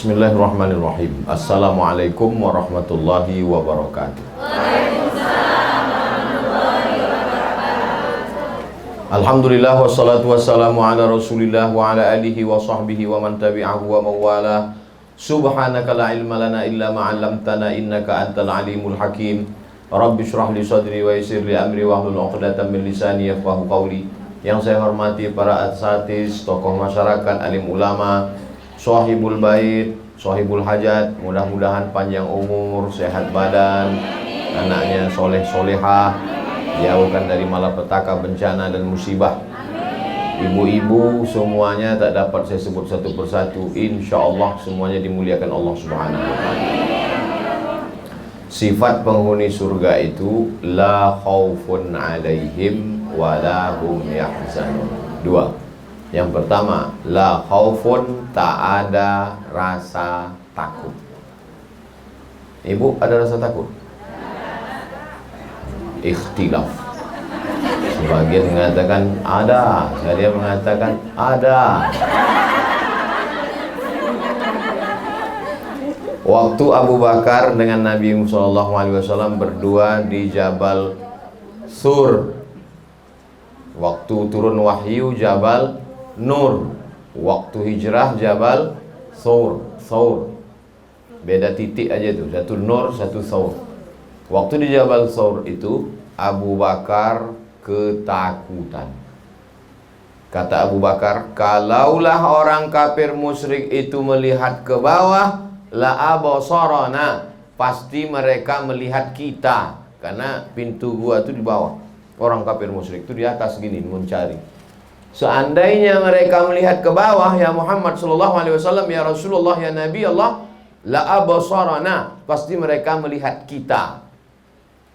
Bismillahirrahmanirrahim. Assalamualaikum warahmatullahi wabarakatuh. Alhamdulillah wassalatu wassalamu ala Rasulillah wa ala alihi wa sahbihi wa man tabi'ahu wa mawala. Subhanaka la ilma lana illa ma 'allamtana innaka antal alimul hakim. Rabbi shrah li sadri wa yassir li amri wahlul 'uqdatam min lisani yafqahu qawli. Yang saya hormati para asatiz, tokoh masyarakat, alim ulama, Shahibul bait, Shahibul hajat, mudah-mudahan panjang umur, sehat badan, anaknya soleh solehah, jauhkan dari malapetaka, bencana dan musibah. Ibu-ibu semuanya tak dapat saya sebut satu persatu, insya Allah semuanya dimuliakan Allah Subhanahu wa Ta'ala. Sifat penghuni surga itu la khaufun alaihim wa la hum yahzanun. Dua. Yang pertama, la khaufun, tak ada rasa takut. Ibu, ada rasa takut? Ikhtilaf. Sebagian mengatakan ada, saya mengatakan ada. Waktu Abu Bakar dengan Nabi SAW berdua di Jabal Sur, waktu turun wahyu Jabal Nur, waktu hijrah Jabal Thawr. Beda titik aja tuh, satu Nur, satu Thawr. Waktu di Jabal Thawr itu Abu Bakar ketakutan. Kata Abu Bakar, kalaulah orang kafir musyrik itu melihat ke bawah, la abasarana, pasti mereka melihat kita, karena pintu gua itu di bawah. Orang kafir musyrik itu di atas gini mencari. Seandainya mereka melihat ke bawah, ya Muhammad sallallahu alaihi wasallam, ya Rasulullah, ya Nabi Allah, la abasarana, pasti mereka melihat kita.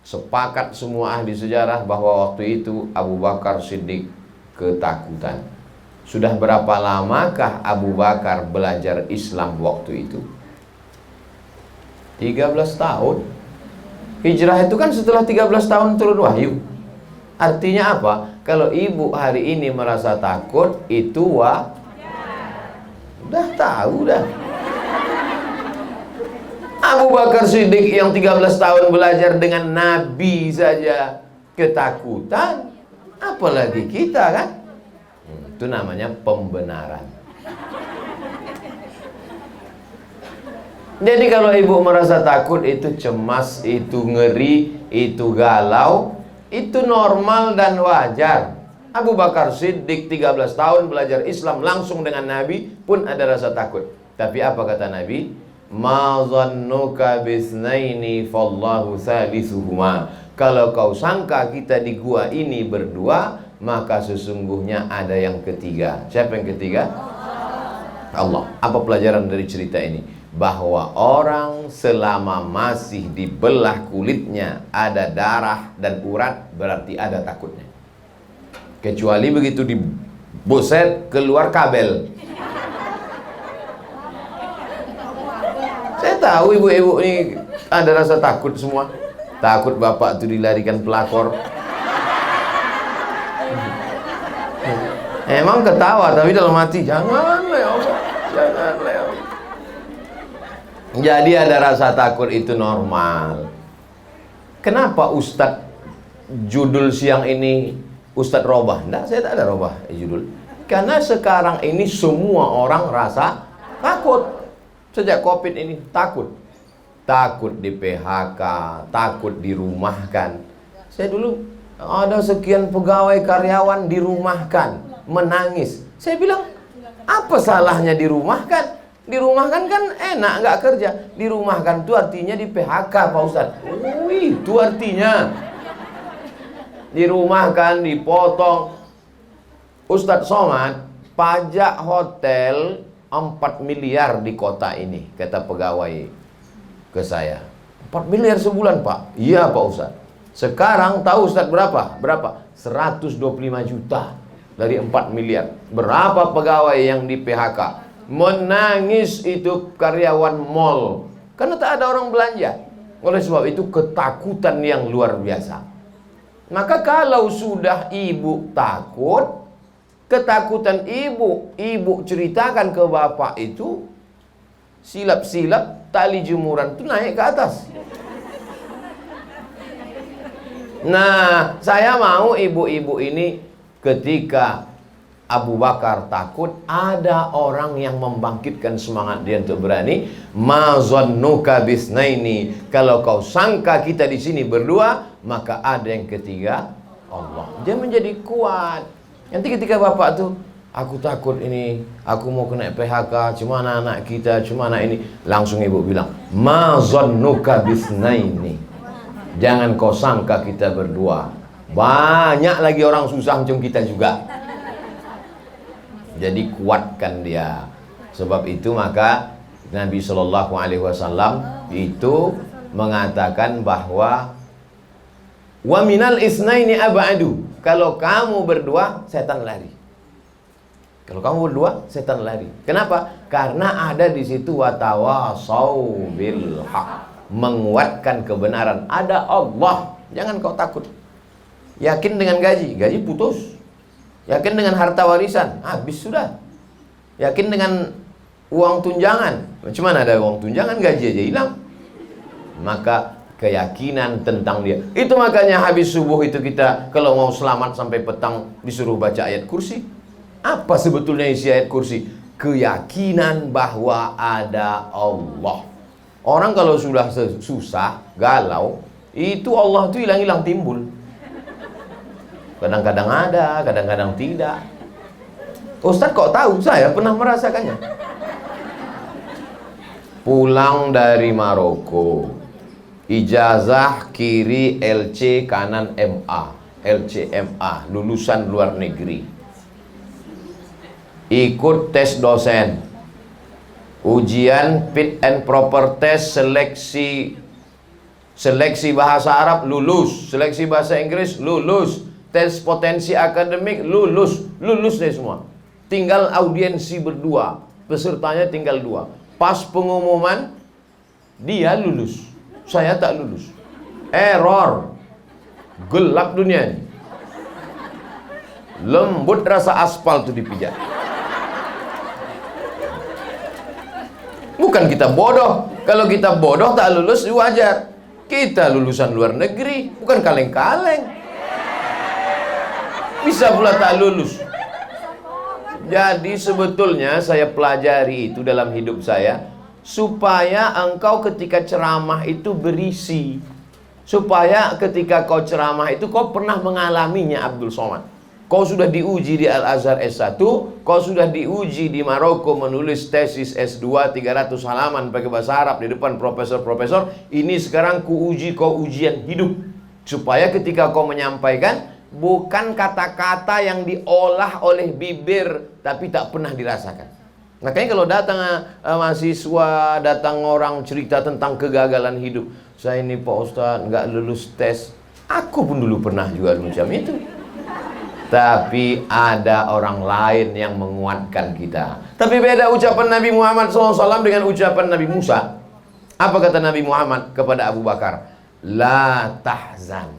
Sepakat semua ahli sejarah bahwa waktu itu Abu Bakar Siddiq ketakutan. Sudah berapa lamakah Abu Bakar belajar Islam waktu itu? 13 tahun. Hijrah itu kan setelah 13 tahun turun wahyu. Artinya apa? Kalau ibu hari ini merasa takut, itu udah tahu dah. Abu Bakar Siddiq yang 13 tahun belajar dengan Nabi saja ketakutan, apalagi kita kan? Itu namanya pembenaran. Jadi kalau ibu merasa takut, itu cemas, itu ngeri, itu galau, itu normal dan wajar. Abu Bakar Siddiq 13 tahun belajar Islam langsung dengan Nabi pun ada rasa takut. Tapi apa kata Nabi? Ma zannuka bisnaini fallahu salisuhuma. Kalau kau sangka kita di gua ini berdua, maka sesungguhnya ada yang ketiga. Siapa yang ketiga? Allah. Apa pelajaran dari cerita ini? Bahwa orang selama masih dibelah kulitnya, ada darah dan urat, berarti ada takutnya. Kecuali begitu diboset keluar kabel. Saya tahu ibu-ibu ini ada rasa takut semua. Takut bapak itu dilarikan pelakor. Emang ketawa, tapi dalam hati janganlah ya Allah, janganlah ya Allah. Jadi ada rasa takut itu normal. Kenapa Ustadz judul siang ini Ustadz Robah? Enggak, saya tak ada Robah judul. Karena sekarang ini semua orang rasa takut. Sejak Covid ini takut. Takut di PHK, takut dirumahkan. Saya dulu ada sekian pegawai karyawan dirumahkan, menangis. Saya bilang, apa salahnya dirumahkan? Dirumahkan kan enak, nggak kerja. Dirumahkan itu artinya di PHK, Pak Ustadz. Wih, itu artinya dirumahkan, dipotong. Ustadz Somad, pajak hotel 4 miliar di kota ini, kata pegawai ke saya. 4 miliar sebulan, Pak. Iya, Pak Ustadz. Sekarang tahu Ustadz berapa? 125 juta dari 4 miliar. Berapa pegawai yang di PHK? Menangis itu karyawan mall, karena tak ada orang belanja. Oleh sebab itu ketakutan yang luar biasa. Maka kalau sudah ibu takut, ketakutan ibu ceritakan ke bapak itu, silap-silap tali jemuran itu naik ke atas. Nah, saya mau ibu-ibu ini ketika Abu Bakar takut, ada orang yang membangkitkan semangat dia untuk berani. Ma zannuka bisnaini, kalau kau sangka kita di sini berdua, maka ada yang ketiga, Allah. Dia menjadi kuat. Nanti ketika bapak tuh, aku takut ini, aku mau kena PHK, cuma anak kita, cuma anak ini, langsung ibu bilang, ma zannuka bisnaini, jangan kau sangka kita berdua. Banyak lagi orang susah macam kita juga. Jadi kuatkan dia. Sebab itu maka Nabi SAW itu mengatakan bahwa wa minal isnaini ab'adu, kalau kamu berdua setan lari. Kalau kamu berdua setan lari. Kenapa? Karena ada di situ watawasau bil haq, menguatkan kebenaran. Ada Allah, jangan kau takut. Yakin dengan gaji, gaji putus. Yakin dengan harta warisan, habis sudah. Yakin dengan uang tunjangan, macam mana ada uang tunjangan, gaji aja hilang. Maka keyakinan tentang dia. Itu makanya habis subuh itu kita kalau mau selamat sampai petang disuruh baca ayat kursi. Apa sebetulnya isi ayat kursi? Keyakinan bahwa ada Allah. Orang kalau sudah susah, galau, itu Allah itu hilang-hilang timbul. Kadang-kadang ada, kadang-kadang tidak. Ustaz kok tahu? Saya pernah merasakannya. Pulang dari Maroko, ijazah kiri LC, kanan MA, LCMA, lulusan luar negeri. Ikut tes dosen, ujian fit and proper test, seleksi bahasa Arab lulus, seleksi bahasa Inggris lulus, tes potensi akademik lulus deh semua. Tinggal audiensi berdua, pesertanya tinggal 2. Pas pengumuman dia lulus, saya tak lulus. Error, gelap dunia ini. Lembut rasa aspal tuh dipijat. Bukan kita bodoh. Kalau kita bodoh tak lulus wajar. Kita lulusan luar negeri, bukan kaleng-kaleng. Bisa pula tak lulus. Jadi sebetulnya saya pelajari itu dalam hidup saya, supaya engkau ketika ceramah itu berisi, supaya ketika kau ceramah itu kau pernah mengalaminya. Abdul Somad, kau sudah diuji di Al-Azhar S1, kau sudah diuji di Maroko menulis tesis S2 300 halaman pakai bahasa Arab di depan profesor-profesor. Ini sekarang kuuji kau ujian hidup, supaya ketika kau menyampaikan, bukan kata-kata yang diolah oleh bibir tapi tak pernah dirasakan. Makanya kalau datang mahasiswa, datang orang cerita tentang kegagalan hidup, saya ini Pak Ustadz nggak lulus tes. Aku pun dulu pernah juga macam itu. Tapi ada orang lain yang menguatkan kita. Tapi beda ucapan Nabi Muhammad SAW dengan ucapan Nabi Musa. Apa kata Nabi Muhammad kepada Abu Bakar? La tahzan,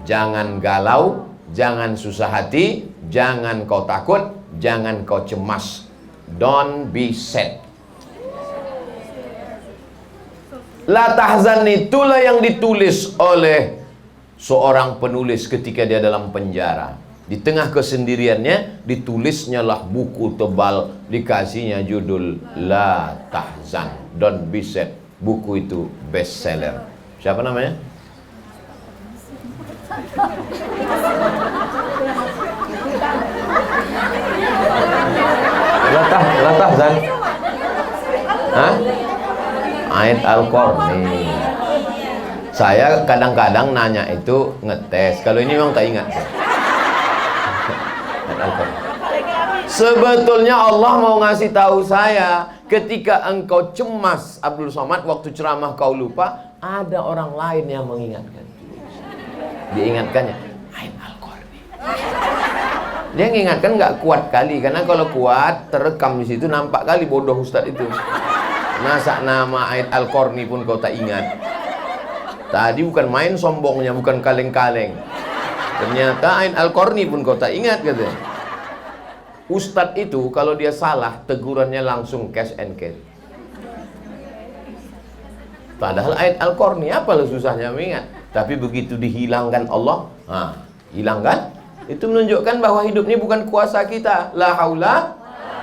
jangan galau, jangan susah hati, jangan kau takut, jangan kau cemas. Don't be sad. La tahzan itulah yang ditulis oleh seorang penulis ketika dia dalam penjara. Di tengah kesendiriannya, ditulisnya lah buku tebal, dikasihnya judul La Tahzan, Don't Be Sad. Buku itu bestseller. Siapa namanya? La Tahzan. Hah? Ayat Al-Qarni. Saya kadang-kadang nanya itu ngetes. Kalau ini memang tak ingat. Sebetulnya Allah mau ngasih tahu saya, ketika engkau cemas Abdul Somad waktu ceramah kau lupa, ada orang lain yang mengingatkan. Diingatkannya ayat Al-Qarni. Dia mengingatkan nggak kuat kali, karena kalau kuat terekam di situ nampak kali bodoh Ustadz itu. Masa nama ayat Al-Qarni pun kau tak ingat. Tadi bukan main sombongnya, bukan kaleng-kaleng. Ternyata ayat Al-Qarni pun kau tak ingat, katanya. Ustadz itu kalau dia salah, tegurannya langsung cash and carry. Padahal ayat Al-Qur'an apa susahnya mengingat. Tapi begitu dihilangkan Allah, hilangkan. Itu menunjukkan bahwa hidup ini bukan kuasa kita. La haula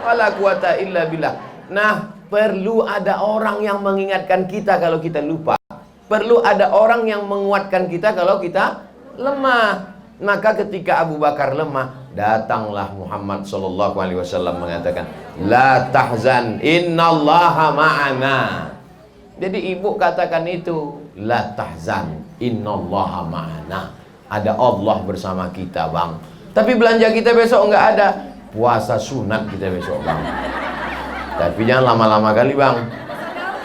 wala quwata illa billah. Nah, perlu ada orang yang mengingatkan kita kalau kita lupa. Perlu ada orang yang menguatkan kita kalau kita lemah. Maka ketika Abu Bakar lemah, datanglah Muhammad sallallahu alaihi wasallam mengatakan, "La tahzan, innallaha ma'ana." Jadi ibu katakan itu, "La tahzan, innallaha ma'ana." Ada Allah bersama kita, Bang. Tapi belanja kita besok enggak ada. Puasa sunat kita besok, Bang. Tapi jangan lama-lama kali, Bang.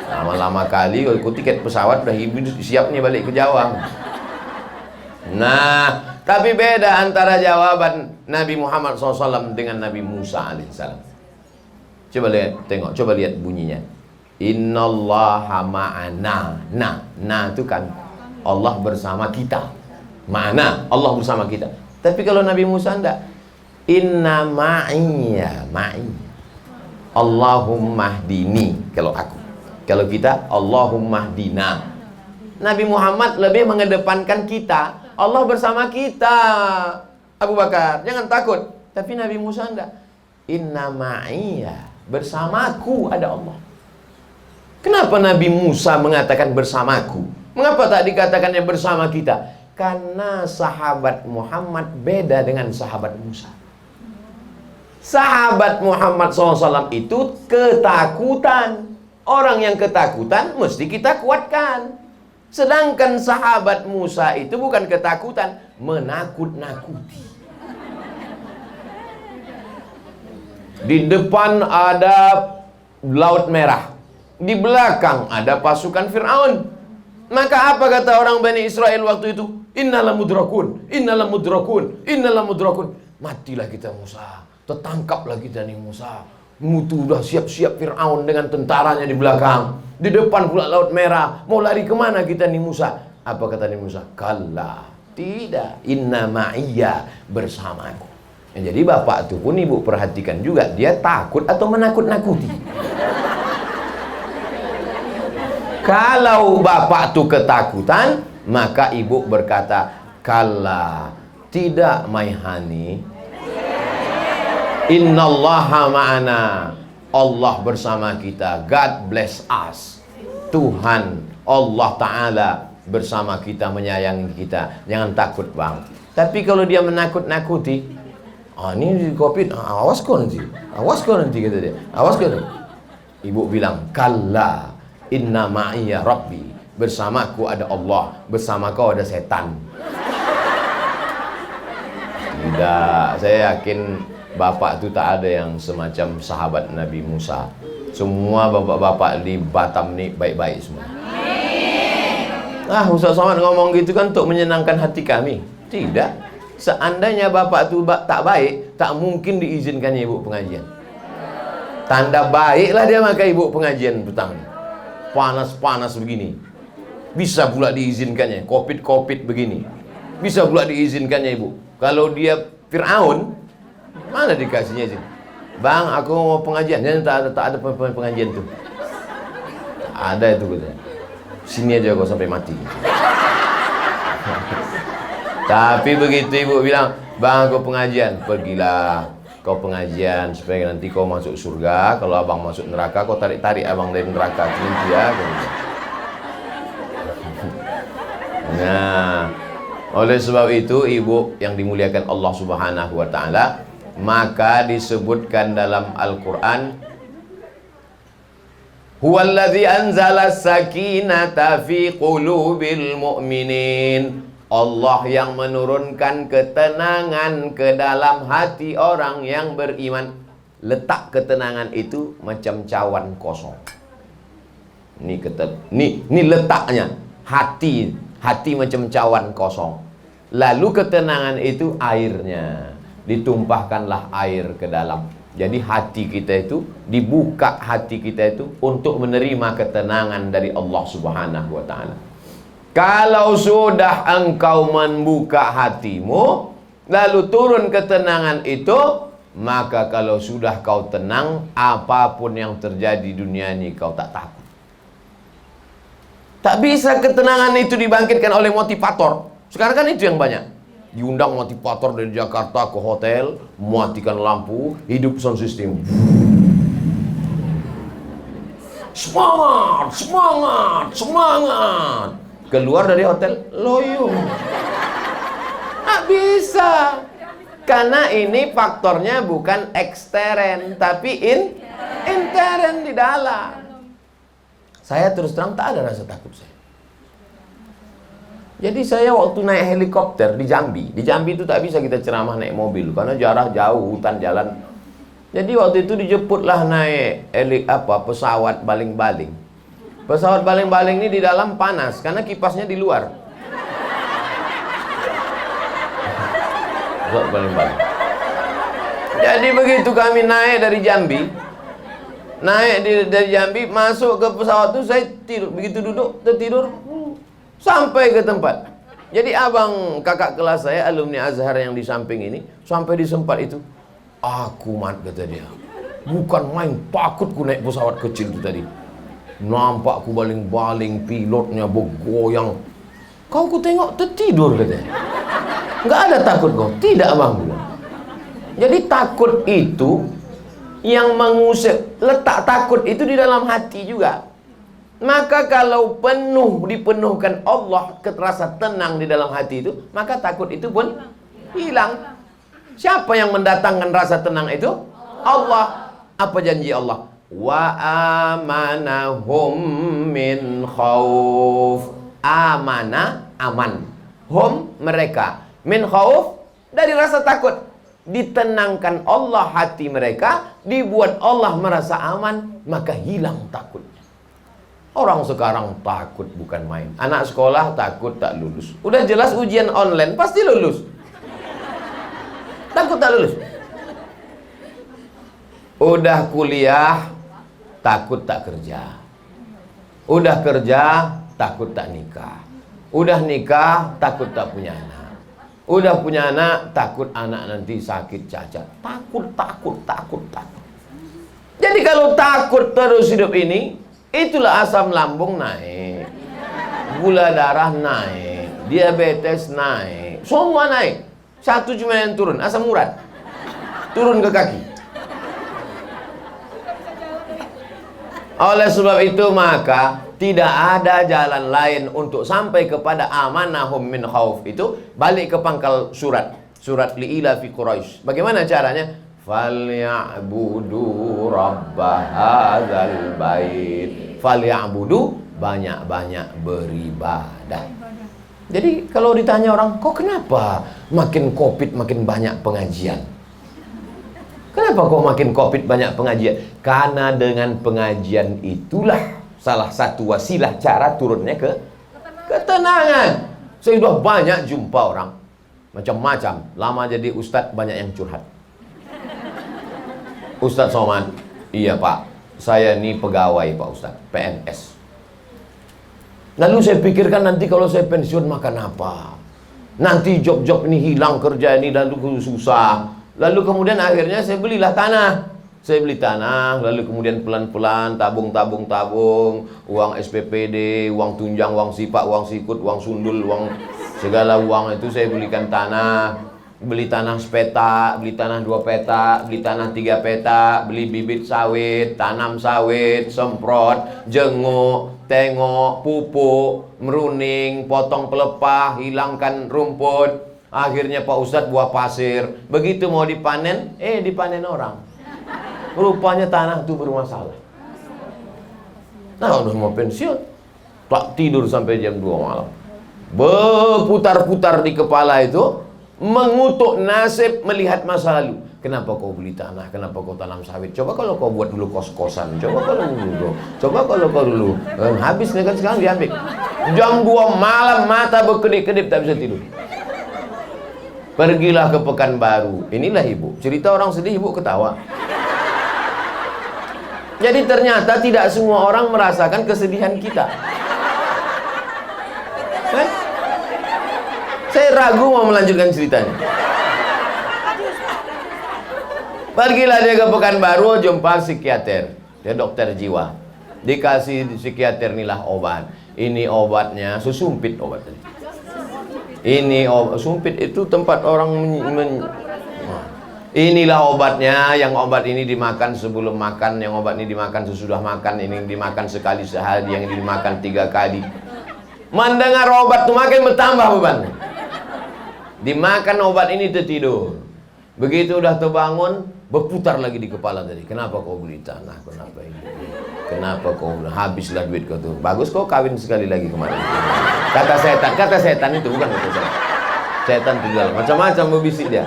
Lama-lama kali kalau ikut tiket pesawat udah ibu siap nih balik ke Jawa. Nah, tapi beda antara jawaban Nabi Muhammad SAW dengan Nabi Musa alaihissalam. Coba lihat, tengok, coba lihat bunyinya. Innallaha ma'ana. Nah itu kan Allah bersama kita. Ma'ana, Allah bersama kita. Tapi kalau Nabi Musa enggak. Inna ma'iyya, Allahumma hdini. Kalau aku. Kalau kita, Allahumma hdina. Nabi Muhammad lebih mengedepankan kita. Allah bersama kita, Abu Bakar, jangan takut. Tapi Nabi Musa enggak. Inna ma'iyya, bersamaku ada Allah. Kenapa Nabi Musa mengatakan bersamaku? Mengapa tak dikatakannya bersama kita? Karena sahabat Muhammad beda dengan sahabat Musa. Sahabat Muhammad SAW itu ketakutan. Orang yang ketakutan mesti kita kuatkan. Sedangkan sahabat Musa itu bukan ketakutan, menakut-nakuti. Di depan ada Laut Merah, di belakang ada pasukan Fir'aun. Maka apa kata orang Bani Israel waktu itu? Innalam mudrakun, innalam mudrakun, innalam mudrakun. Matilah kita Musa, tertangkaplah kita nih Musa. Mutu udah siap-siap Fir'aun dengan tentaranya di belakang. Di depan pula Laut Merah. Mau lari kemana kita nih Musa? Apa kata nih Musa? Kalla, tidak. Inna ma'iyya, bersamaku. Ya, jadi bapak itu pun ibu perhatikan juga. Dia takut atau menakut-nakuti? Kalau bapak itu ketakutan, maka ibu berkata, kalla, tidak maihani. Innallaha ma'ana. Allah bersama kita. God bless us. Tuhan Allah Ta'ala bersama kita, menyayangi kita. Jangan takut, Bang. Tapi kalau dia menakut-nakuti, ini COVID, awas kau nanti. Awas kau nanti, kata dia. Awas kau nanti. Ibu bilang, kalla inna ma'iyya rabbi. Bersamaku ada Allah, bersama kau ada setan. Tidak, saya yakin bapak itu tak ada yang semacam sahabat Nabi Musa. Semua bapak-bapak di Batam ni baik-baik semua. Ustaz Somad ngomong gitu kan untuk menyenangkan hati kami. Tidak. Seandainya bapak itu tak baik, tak mungkin diizinkannya ibu pengajian. Tanda baiklah dia maka ibu pengajian petang. Panas-panas begini. Bisa pula diizinkannya. Covid begini. Bisa pula diizinkannya ibu. Kalau dia Fir'aun, mana dikasihnya sih? Bang, aku mau pengajian. Jangan tak ada pengajian tuh. Ada itu katanya. Sini aja kau sampai mati. Tapi begitu ibu bilang, bang aku pengajian, pergilah kau pengajian supaya nanti kau masuk surga. Kalau abang masuk neraka, kau tarik-tarik abang dari neraka. Gitu ya. Nah, oleh sebab itu ibu yang dimuliakan Allah Subhanahu wa taala, maka disebutkan dalam Al-Qur'an, huwallazi anzala sakinata fi qulubil mu'minin. Allah yang menurunkan ketenangan ke dalam hati orang yang beriman. Letak ketenangan itu macam cawan kosong. Ini letaknya. Hati macam cawan kosong. Lalu ketenangan itu airnya. Ditumpahkanlah air ke dalam. Jadi hati kita itu, dibuka hati kita itu untuk menerima ketenangan dari Allah Subhanahu wa ta'ala. Kalau sudah engkau membuka hatimu, lalu turun ketenangan itu, maka kalau sudah kau tenang, apapun yang terjadi di dunia ini kau tak takut. Tak bisa ketenangan itu dibangkitkan oleh motivator. Sekarang kan itu yang banyak. Diundang motivator dari Jakarta ke hotel, mematikan lampu, hidup sound system. Semangat, semangat, semangat. Keluar dari hotel, loyo. Tak bisa. Karena ini faktornya bukan ekstern, tapi intern di dalam. Saya terus terang tak ada rasa takut saya. Jadi saya waktu naik helikopter di Jambi itu tak bisa kita ceramah naik mobil karena jarak jauh, hutan jalan. Jadi waktu itu dijemputlah naik pesawat baling-baling. Pesawat baling-baling ini di dalam panas karena kipasnya di luar. Pesawat baling-baling. Jadi begitu kami naik dari Jambi, dari Jambi masuk ke pesawat itu saya tidur, begitu duduk tertidur sampai ke tempat. Jadi abang kakak kelas saya alumni Azhar yang di samping ini sampai di tempat itu, aku mat kata dia, bukan main takut ku naik pesawat kecil itu tadi. Nampak ku baling-baling, pilotnya bergoyang. Kau ku tengok tertidur katanya. Enggak ada takut kau? Tidak bang. Jadi takut itu yang mengusir, letak takut itu di dalam hati juga. Maka kalau dipenuhkan Allah, rasa tenang di dalam hati itu, maka takut itu pun hilang. Siapa yang mendatangkan rasa tenang itu? Allah. Apa janji Allah? Wa amanahum min khauf. Amana, aman. Hum, mereka. Min khauf, dari rasa takut. Ditenangkan Allah hati mereka, dibuat Allah merasa aman, maka hilang takutnya. Orang sekarang takut bukan main. Anak sekolah takut tak lulus. Udah jelas ujian online pasti lulus. Takut tak lulus. Udah kuliah takut tak kerja. Udah kerja takut tak nikah. Udah nikah takut tak punya anak. Udah punya anak, takut anak nanti sakit cacat. Takut. Jadi kalau takut terus hidup ini, itulah asam lambung naik, gula darah naik, diabetes naik, semua naik. Satu cuma yang turun, asam urat. Turun ke kaki. Oleh sebab itu maka tidak ada jalan lain untuk sampai kepada amanahum min khauf itu, balik ke pangkal surat li'ila fi Quraisy. Bagaimana caranya? Falyabudu rabba hadzal bait. Falyabudu, banyak-banyak beribadah. Jadi kalau ditanya orang, kok kenapa makin Covid makin banyak pengajian? Kenapa kok makin Covid banyak pengajian? Karena dengan pengajian itulah salah satu wasilah cara turunnya ke ketenangan. Saya sudah banyak jumpa orang macam-macam. Lama jadi ustadz banyak yang curhat. Ustadz Somad, iya pak, saya ini pegawai pak ustadz, PNS. Lalu saya pikirkan nanti kalau saya pensiun makan apa? Nanti job-job ini hilang, kerja ini lalu susah. Lalu kemudian akhirnya saya belilah tanah. Saya beli tanah, lalu kemudian pelan-pelan tabung, uang SPPD, uang tunjang, uang sipak, uang sikut, uang sundul, uang segala uang itu saya belikan tanah. Beli tanah sepetak, beli tanah 2 petak, beli tanah 3 petak, beli bibit sawit, tanam sawit, semprot, jenguk, tengok, pupuk, meruning, potong pelepah, hilangkan rumput. Akhirnya Pak Ustadz buah pasir. Begitu mau dipanen, dipanen orang. Rupanya tanah itu bermasalah. Nah udah mau pensiun, tak tidur sampai jam 2 malam. Berputar-putar di kepala itu, mengutuk nasib, melihat masa lalu. Kenapa kau beli tanah? Kenapa kau tanam sawit? Coba kalau kau buat dulu kos-kosan. Coba kalau kau dulu. Habis kan sekarang diambil. Jam 2 malam mata berkedip-kedip tak bisa tidur. Pergilah ke Pekanbaru. Inilah ibu. Cerita orang sedih ibu ketawa. Jadi ternyata tidak semua orang merasakan kesedihan kita. Saya ragu mau melanjutkan ceritanya. Pergilah dia ke Pekanbaru, jumpa psikiater. Dia dokter jiwa. Dikasih psikiater inilah obat. Ini obatnya, susumpit obatnya. Ini sumpit itu tempat orang inilah obatnya, yang obat ini dimakan sebelum makan, yang obat ini dimakan sesudah makan, ini dimakan sekali sehari, yang ini dimakan 3 kali. Mendengar obat itu makin bertambah beban. Dimakan obat ini tertidur. Begitu udah terbangun, berputar lagi di kepala tadi. Kenapa kau beli tanah? Kenapa ini? Kenapa kau habislah duit kau tuh? Bagus kau kawin sekali lagi kemarin. Kata setan itu bukan kata setan. Setan itu jual macam-macam berbisik dia.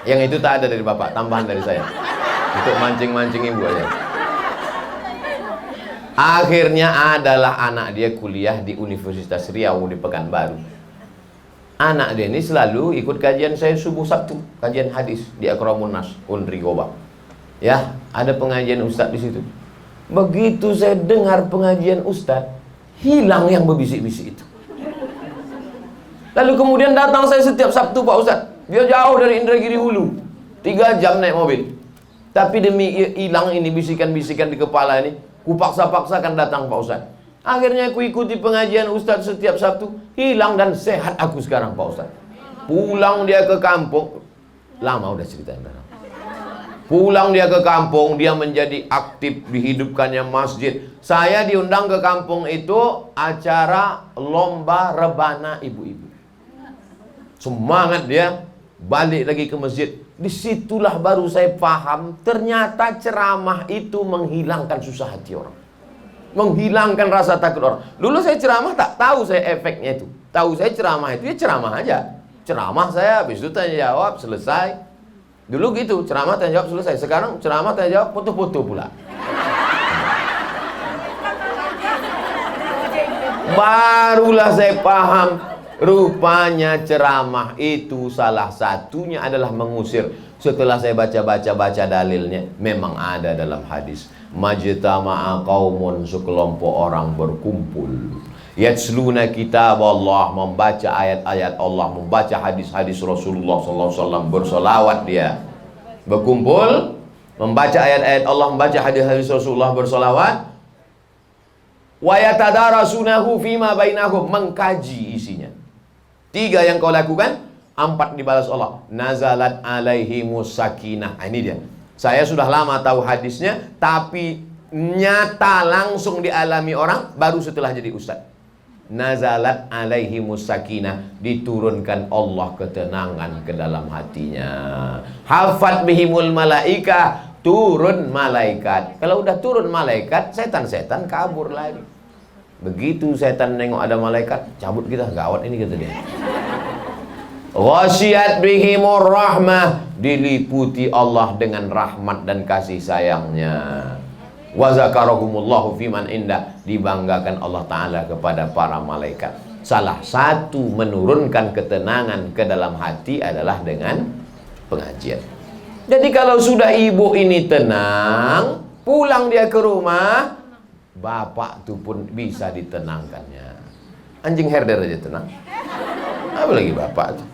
Yang itu tak ada dari bapak, tambahan dari saya. Untuk mancing-mancing ibu aja. Akhirnya adalah anak dia kuliah di Universitas Riau di Pekanbaru. Anak dia ini selalu ikut kajian saya subuh Sabtu, kajian hadis di Akramun Nas, Unri Gobak. Ya, ada pengajian ustaz di situ. Begitu saya dengar pengajian ustaz, hilang yang berbisik-bisik itu. Lalu kemudian datang saya setiap Sabtu, Pak Ustaz. Dia jauh dari Indragiri Hulu, 3 jam naik mobil. Tapi demi hilang ini bisikan-bisikan di kepala ini, kupaksa-paksakan datang Pak Ustaz. Akhirnya aku ikuti pengajian Ustaz setiap Sabtu, hilang dan sehat aku sekarang Pak Ustaz. Pulang dia ke kampung, lama udah ceritain. Pulang dia ke kampung, dia menjadi aktif, dihidupkannya masjid. Saya diundang ke kampung itu acara lomba rebana ibu-ibu. Semangat dia, balik lagi ke masjid. Disitulah baru saya paham, ternyata ceramah itu menghilangkan susah hati orang, menghilangkan rasa takut orang. Dulu saya ceramah tak tahu saya efeknya itu. Tahu saya ceramah itu ya ceramah aja. Ceramah saya, habis itu tanya jawab, selesai. Dulu gitu, ceramah tanya jawab selesai. Sekarang ceramah tanya jawab, foto-foto pula. Barulah saya paham, rupanya ceramah itu salah satunya adalah mengusir. Setelah saya baca dalilnya, memang ada dalam hadis. Majtama'a qaumun, sekelompok orang berkumpul. Yatsluna kitab Allah, membaca ayat-ayat Allah, membaca hadis-hadis Rasulullah SAW, bersolawat dia. Berkumpul, membaca ayat-ayat Allah, membaca hadis-hadis Rasulullah, bersolawat. Wa yatadarasunahu fima bainahum, mengkaji isinya. 3 yang kau lakukan, 4 dibalas Allah. Nazalat alaihimus sakinah. Ini dia. Saya sudah lama tahu hadisnya, tapi nyata langsung dialami orang baru setelah jadi ustaz. Nazalat alaihimus sakinah, diturunkan Allah ketenangan ke dalam hatinya. Hafat bihimul malaika, turun malaikat. Kalau udah turun malaikat, setan-setan kabur lagi. Begitu setan nengok ada malaikat, cabut kita, gawat ini kata dia. Ghasyiyat bihimur rahmah, diliputi Allah dengan rahmat dan kasih sayangnya. Wa zakarahumullahu fiman indah, dibanggakan Allah Ta'ala kepada para malaikat. Salah satu menurunkan ketenangan ke dalam hati adalah dengan pengajian. Jadi kalau sudah ibu ini tenang, pulang dia ke rumah, bapak itu pun bisa ditenangkannya. Anjing herder aja tenang, apalagi bapak tuh.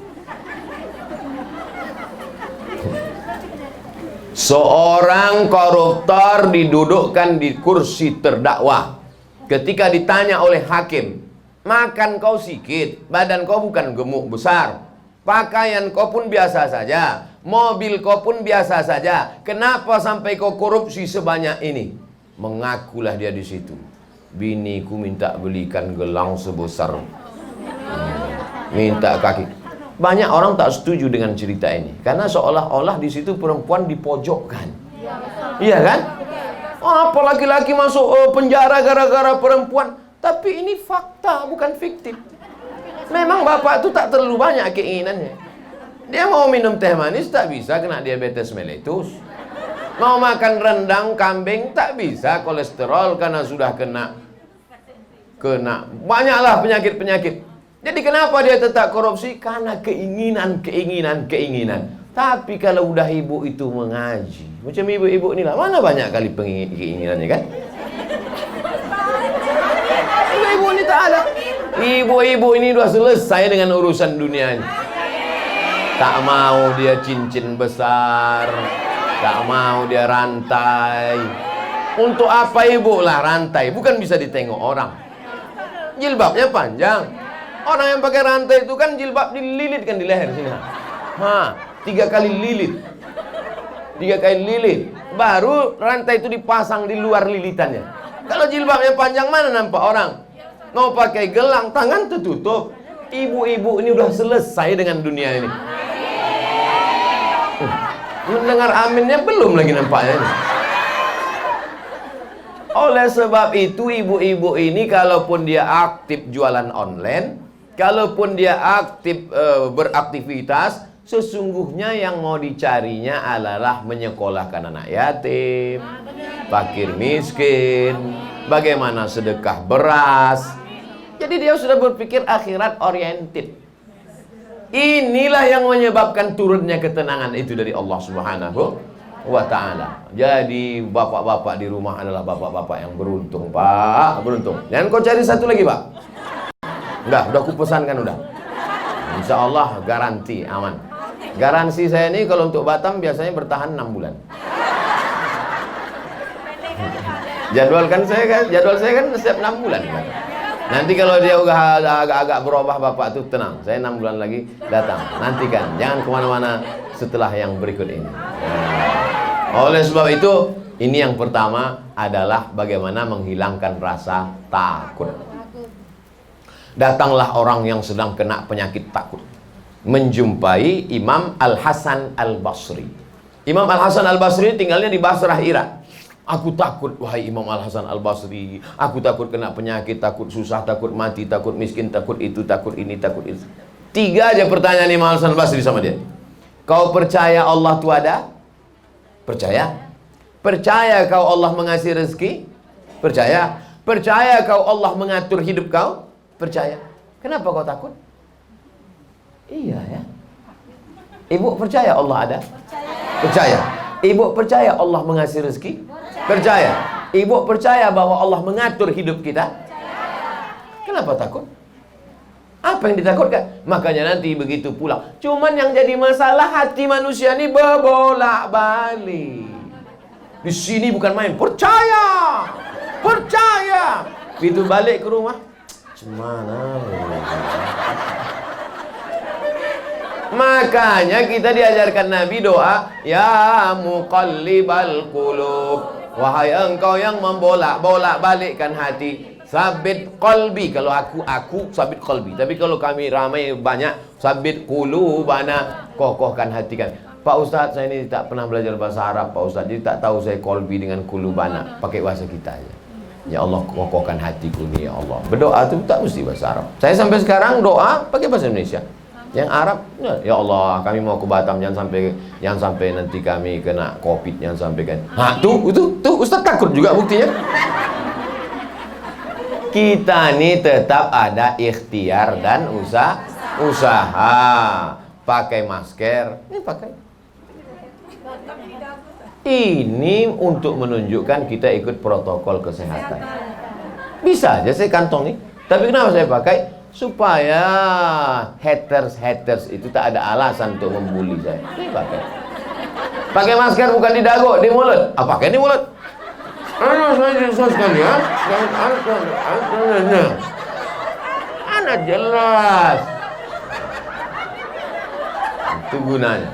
Seorang koruptor didudukkan di kursi terdakwa. Ketika ditanya oleh hakim, makan kau sikit, badan kau bukan gemuk besar, pakaian kau pun biasa saja, mobil kau pun biasa saja, kenapa sampai kau korupsi sebanyak ini? Mengakulah dia di situ. Biniku minta belikan gelang sebesar, minta kaki. Banyak orang tak setuju dengan cerita ini, karena seolah-olah di situ perempuan dipojokkan. Iya kan? Oh, apa laki-laki masuk penjara gara-gara perempuan? Tapi ini fakta, bukan fiktif. Memang bapak itu tak terlalu banyak keinginannya. Dia mau minum teh manis tak bisa, kena diabetes mellitus. Mau makan rendang kambing tak bisa, kolesterol karena sudah kena banyaklah penyakit-penyakit. Jadi kenapa dia tetap korupsi? Karena keinginan. Tapi kalau udah ibu itu mengaji, macam ibu-ibu inilah, mana banyak kali keinginannya kan? Ibu-ibu ini tak ada. Ibu-ibu ini sudah selesai dengan urusan dunianya. Tak mau dia cincin besar, tak mau dia rantai. Untuk apa ibu lah rantai? Bukan bisa ditengok orang. Jilbabnya panjang. Orang yang pakai rantai itu kan jilbab dililitkan di leher sini. 3 kali lilit. 3 kali lilit. Baru rantai itu dipasang di luar lilitannya. Kalau jilbabnya panjang mana nampak orang? Mau pakai gelang, tangan tertutup. Ibu-ibu ini udah selesai dengan dunia ini. Mendengar aminnya belum lagi nampaknya ini. Oleh sebab itu ibu-ibu ini kalaupun dia aktif jualan online, kalaupun dia aktif beraktivitas, sesungguhnya yang mau dicarinya adalah menyekolahkan anak yatim, fakir miskin, bagaimana sedekah beras. Jadi dia sudah berpikir akhirat oriented. Inilah yang menyebabkan turunnya ketenangan itu dari Allah Subhanahu wa ta'ala. Jadi bapak-bapak di rumah adalah bapak-bapak yang beruntung, Pak. Beruntung. Jangan kau cari satu lagi, Pak. Udah aku pesankan udah. Insya Allah garansi aman. Garansi saya ini kalau untuk Batam biasanya bertahan 6 bulan. Jadwal saya kan setiap 6 bulan. Nanti kalau dia udah agak-agak berubah bapak tuh tenang. Saya 6 bulan lagi datang. Nantikan, jangan kemana-mana setelah yang berikut ini. Oleh sebab itu, ini yang pertama adalah bagaimana menghilangkan rasa takut. Datanglah orang yang sedang kena penyakit takut, menjumpai Imam Al-Hasan Al-Basri. Imam Al-Hasan Al-Basri tinggalnya di Basrah, Irak. Aku takut, wahai Imam Al-Hasan Al-Basri. Aku takut kena penyakit, takut susah, takut mati, takut miskin, takut itu, takut ini, takut itu. 3 aja pertanyaan Imam Al-Hasan Al-Basri sama dia. Kau percaya Allah itu ada? Percaya. Percaya kau Allah mengasih rezeki? Percaya. Percaya kau Allah mengatur hidup kau? Percaya. Kenapa kau takut? Iya ya. Ibu percaya Allah ada? Percaya. Ibu percaya Allah mengasih rezeki? Percaya. Ibu percaya bahwa Allah mengatur hidup kita? Kenapa takut? Apa yang ditakutkan? Makanya nanti begitu pulang. Cuman yang jadi masalah hati manusia ini berbolak-balik. Di sini bukan main. Percaya. Percaya. Begitu balik ke rumah. Cemana? Makanya kita diajarkan Nabi doa, ya muqallibal qulub, wahai engkau yang membolak-bolak balikkan hati, sabit qalbi. Kalau aku sabit qalbi. Tapi kalau kami ramai banyak, sabit qulubana, kokohkan hati kan. Pak Ustadz, saya ini tak pernah belajar bahasa Arab, Pak Ustadz, jadi tak tahu saya qalbi dengan qulubana. Pakai bahasa kita aja. Ya Allah, kokohkan hatiku nih ya Allah. Berdoa itu tak mesti bahasa Arab. Saya sampai sekarang doa pakai bahasa Indonesia. Yang Arab, ya Allah, kami mau ke Batam, jangan sampai nanti kami kena COVID, jangan sampai kan. Tuh Ustaz takut juga buktinya. Kita ini tetap ada ikhtiar dan usaha. Pakai masker, ini pakai. Ini untuk menunjukkan kita ikut protokol kesehatan. Bisa aja saya kantong nih, tapi kenapa saya pakai? Supaya haters itu tak ada alasan untuk membuli saya. Ini pakai masker bukan di dagu, di mulut. Pakai di mulut. Sekali ya. Anak jelas. Itu gunanya.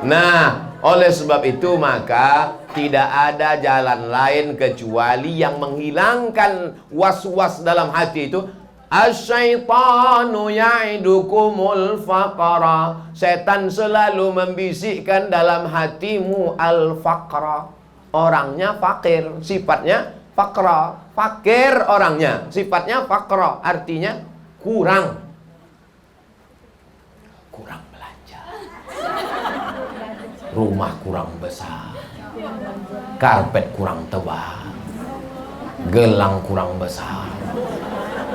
Nah, oleh sebab itu maka tidak ada jalan lain kecuali yang menghilangkan was-was dalam hati itu. Asyaitanu ya'idukumul faqara. Setan selalu membisikkan dalam hatimu al-faqra. Orangnya fakir, sifatnya faqra. Fakir orangnya, sifatnya faqra. Artinya kurang belanja. Rumah kurang besar, karpet kurang tebal, gelang kurang besar,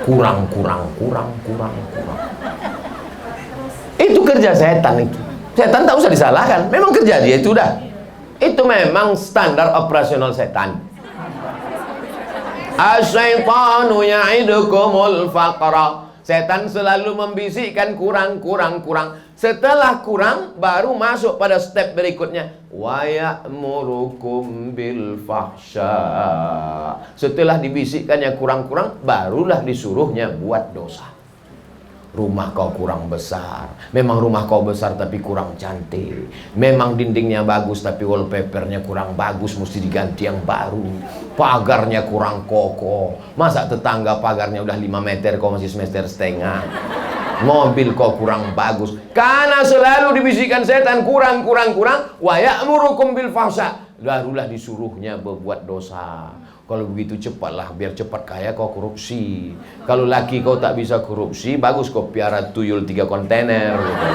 kurang. Itu kerja setan itu. Setan tak usah disalahkan, memang kerja dia itu dah. Itu memang standar operasional setan. Asyaitanu ya'idukumul faqra. Setan selalu membisikkan kurang. Setelah kurang, baru masuk pada step berikutnya. Wa ya'murukum bil fahsya. Setelah dibisikkannya kurang, barulah disuruhnya buat dosa. Rumah kau kurang besar. Memang rumah kau besar tapi kurang cantik. Memang dindingnya bagus tapi wallpapernya kurang bagus, mesti diganti yang baru. Pagarnya kurang kokoh. Masa tetangga pagarnya udah 5 meter, kau masih semeter setengah. Mobil kau kurang bagus. Karena selalu dibisikkan setan kurang. Wa ya'murukum bil fahsya. Barulah disuruhnya berbuat dosa. Kalau begitu cepatlah, biar cepat kaya kau korupsi. Kalau laki kau tak bisa korupsi, bagus kau piara tuyul 3 kontainer gitu.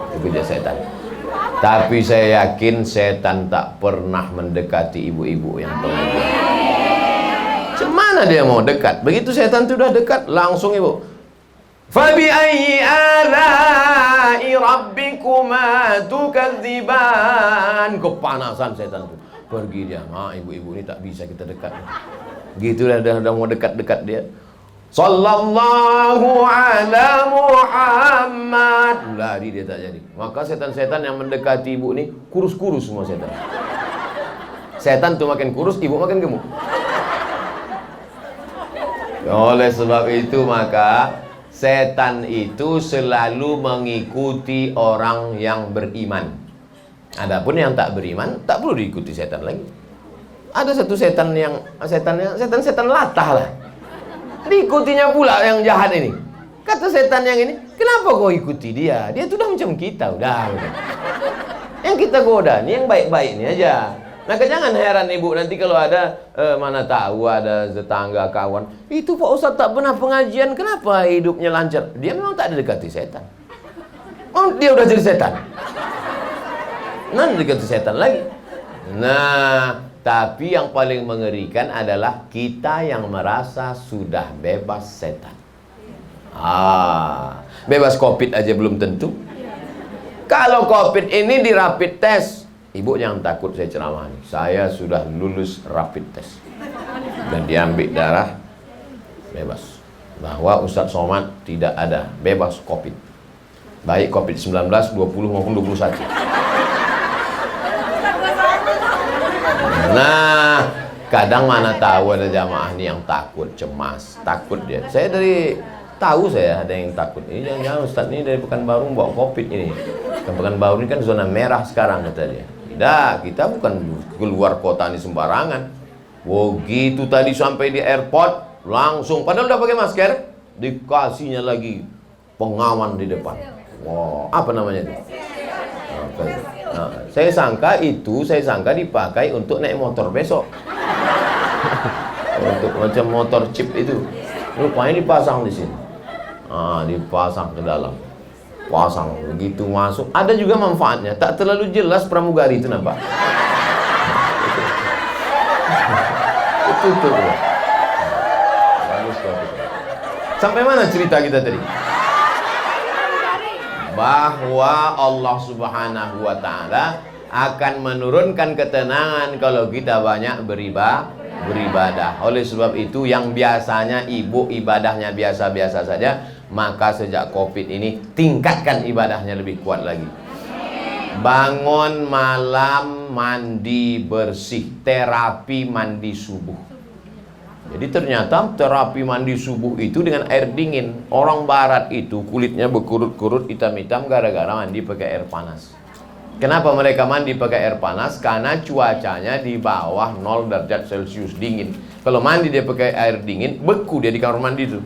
Itu kerja setan. Tapi saya yakin setan tak pernah mendekati ibu-ibu yang pengajian. Cemana dia mau dekat? Begitu setan itu udah dekat, langsung ibu. Fabi ayyi ala'i rabbikuma tukadziban. Kepanasan setan itu. Pergi dia, ibu-ibu ini tak bisa kita dekat. Gitu dah mau dekat-dekat dia. Sallallahu ala Muhammad. Lari dia tak jadi. Maka setan-setan yang mendekati ibu ini kurus-kurus semua setan. Setan tuh makin kurus, ibu makin gemuk. Oleh sebab itu maka setan itu selalu mengikuti orang yang beriman. Adapun yang tak beriman tak perlu diikuti setan lagi. Ada satu setan latah lah. Diikutinya pula yang jahat ini. Kata setan yang ini, kenapa kau ikuti dia? Dia sudah macam kita, udah. Yang kita goda nih yang baik-baik ini aja. Maka jangan heran ibu nanti kalau ada mana tahu ada tetangga kawan, itu Pak Ustadz tak pernah pengajian, kenapa hidupnya lancar? Dia memang tak didekati setan. Oh, dia udah jadi setan. Nanti dikata setan lagi. Nah, tapi yang paling mengerikan adalah kita yang merasa sudah bebas setan. Bebas COVID aja belum tentu. Kalau COVID ini di rapid test, ibu jangan takut saya ceramah nih. Saya sudah lulus rapid test dan diambil darah bebas. Bahwa Ustadz Somad tidak ada, bebas COVID. Baik COVID-19, 20 maupun 21. Nah, kadang mana tahu ada jamaah nih yang takut, cemas, takut dia. Saya tahu ada yang takut. Ini jangan-jangan Ustaz ini dari Pekanbaru bawa COVID ini. Pekanbaru ini kan zona merah sekarang kata dia. Tidak, kita bukan keluar kota ini sembarangan. Begitu tadi sampai di airport langsung, padahal udah pakai masker, dikasihnya lagi pengaman di depan. Wow, apa namanya itu? Saya sangka dipakai untuk naik motor besok. Untuk macam motor chip itu. Rupanya dipasang di sini. Dipasang ke dalam. Pasang begitu masuk. Ada juga manfaatnya. Tak terlalu jelas pramugari itu nampak. Itu. Bagus kok. Sampai mana cerita kita tadi? Bahwa Allah Subhanahu wa ta'ala akan menurunkan ketenangan kalau kita banyak beribadah. Oleh sebab itu yang biasanya ibu ibadahnya biasa-biasa saja, maka sejak COVID ini tingkatkan ibadahnya lebih kuat lagi. Bangun malam mandi bersih, terapi mandi subuh. Jadi ternyata terapi mandi subuh itu dengan air dingin. Orang barat itu kulitnya berkurut-kurut, hitam-hitam gara-gara mandi pakai air panas. Kenapa mereka mandi pakai air panas? Karena cuacanya di bawah 0 derajat Celcius, dingin. Kalau mandi dia pakai air dingin, beku dia di kamar mandi itu.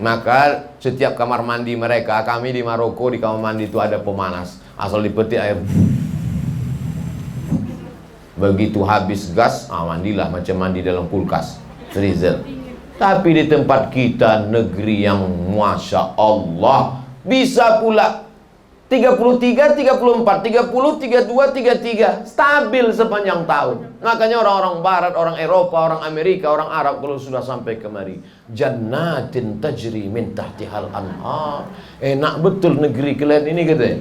Maka setiap kamar mandi mereka, kami di Maroko di kamar mandi itu ada pemanas. Asal dipetik air. Begitu habis gas, mandilah macam mandi dalam kulkas. Freezer. Tapi di tempat kita, negeri yang Masya Allah, bisa pula 33, 34, 30, 32, 33 stabil sepanjang tahun. Makanya orang-orang barat, orang Eropa, orang Amerika, orang Arab kalau sudah sampai kemari, jannatin tajri min tahtihal anhar. Enak betul negeri kalian ini katanya.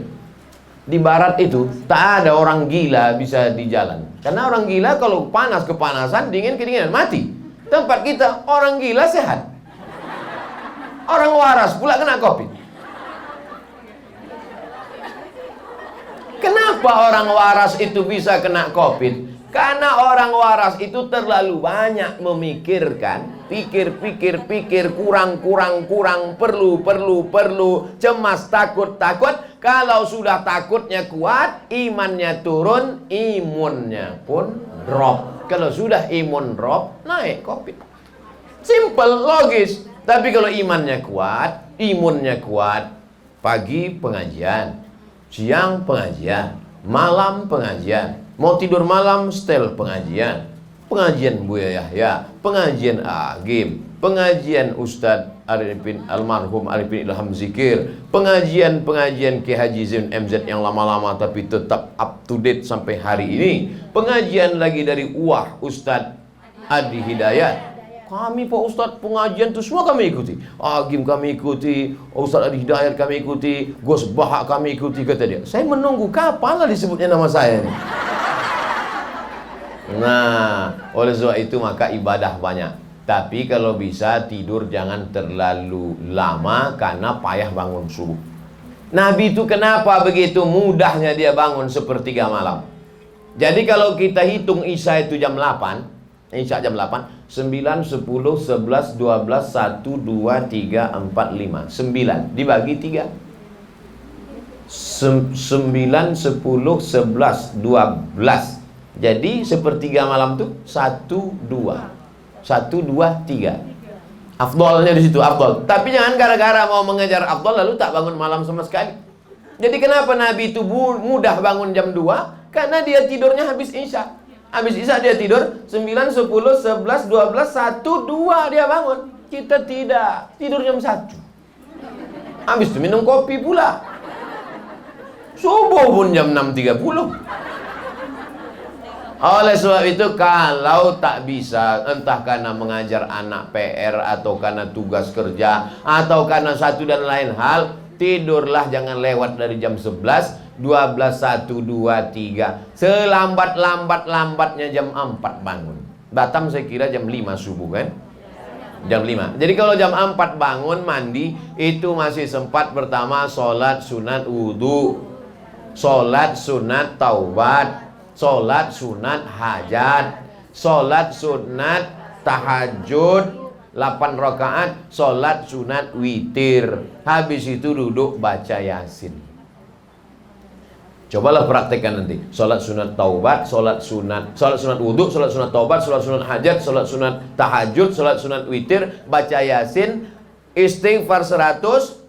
Di barat itu tak ada orang gila bisa di jalan. Karena orang gila kalau panas kepanasan, dingin kedinginan, mati. Tempat kita orang gila sehat. Orang waras pula kena COVID. Kenapa orang waras itu bisa kena COVID? Karena orang waras itu terlalu banyak memikirkan, pikir, kurang, perlu, cemas, takut. Kalau sudah takutnya kuat, imannya turun, imunnya pun drop. Kalau sudah imun drop, naik COVID. Simple, logis. Tapi kalau imannya kuat, imunnya kuat, pagi pengajian, siang pengajian, malam pengajian. Mau tidur malam, setel pengajian. Pengajian Buya Yahya, pengajian Agim, pengajian Ustadz Arifin almarhum Arifin Ilham Zikir, pengajian Ki Haji Zain MZ yang lama-lama tapi tetap up to date sampai hari ini. Pengajian lagi dari Uwah Ustadz Adi Hidayat. Kami Pak Ustadz pengajian itu semua kami ikuti. Agim kami ikuti, Ustadz Adi Hidayat kami ikuti, Gus Bahak kami ikuti, kata dia. Saya menunggu kapan lah disebutnya nama saya nih. Nah, oleh sebab itu maka ibadah banyak. Tapi kalau bisa tidur jangan terlalu lama karena payah bangun subuh. Nabi itu kenapa begitu mudahnya dia bangun sepertiga malam? Jadi kalau kita hitung Isya itu jam 8, Isya jam 8, 9, 10, 11, 12, 1, 2, 3, 4, 5 9 dibagi 3 9, 10, 11, 12. Jadi sepertiga malam tuh 1, 2 1, 2, 3. Afdolnya di situ, afdol. Tapi jangan gara-gara mau mengejar afdol lalu tak bangun malam sama sekali. Jadi kenapa Nabi itu mudah bangun jam 2? Karena dia tidurnya habis Isya. Habis Isya dia tidur 9, 10, 11, 12, 1, 2 dia bangun. Kita tidak, tidur jam 1. Habis itu minum kopi pula. Subuh pun jam 6.30. Oleh sebab itu kalau tak bisa, entah karena mengajar anak PR atau karena tugas kerja atau karena satu dan lain hal, tidurlah jangan lewat dari jam 11, 12, 1, 2, 3. Selambat-lambatnya jam 4 bangun. Batam saya kira jam 5 subuh kan? Jam 5. Jadi kalau jam 4 bangun mandi, itu masih sempat pertama sholat sunat wudhu, sholat sunat taubat, sholat sunat hajat, sholat sunat tahajud 8 rakaat, sholat sunat witir. Habis itu duduk baca Yasin. Cobalah praktekkan nanti. Sholat sunat taubat, sholat sunat wudhu, sholat sunat taubat, sholat sunat hajat, sholat sunat tahajud, sholat sunat witir, baca Yasin, istighfar 100,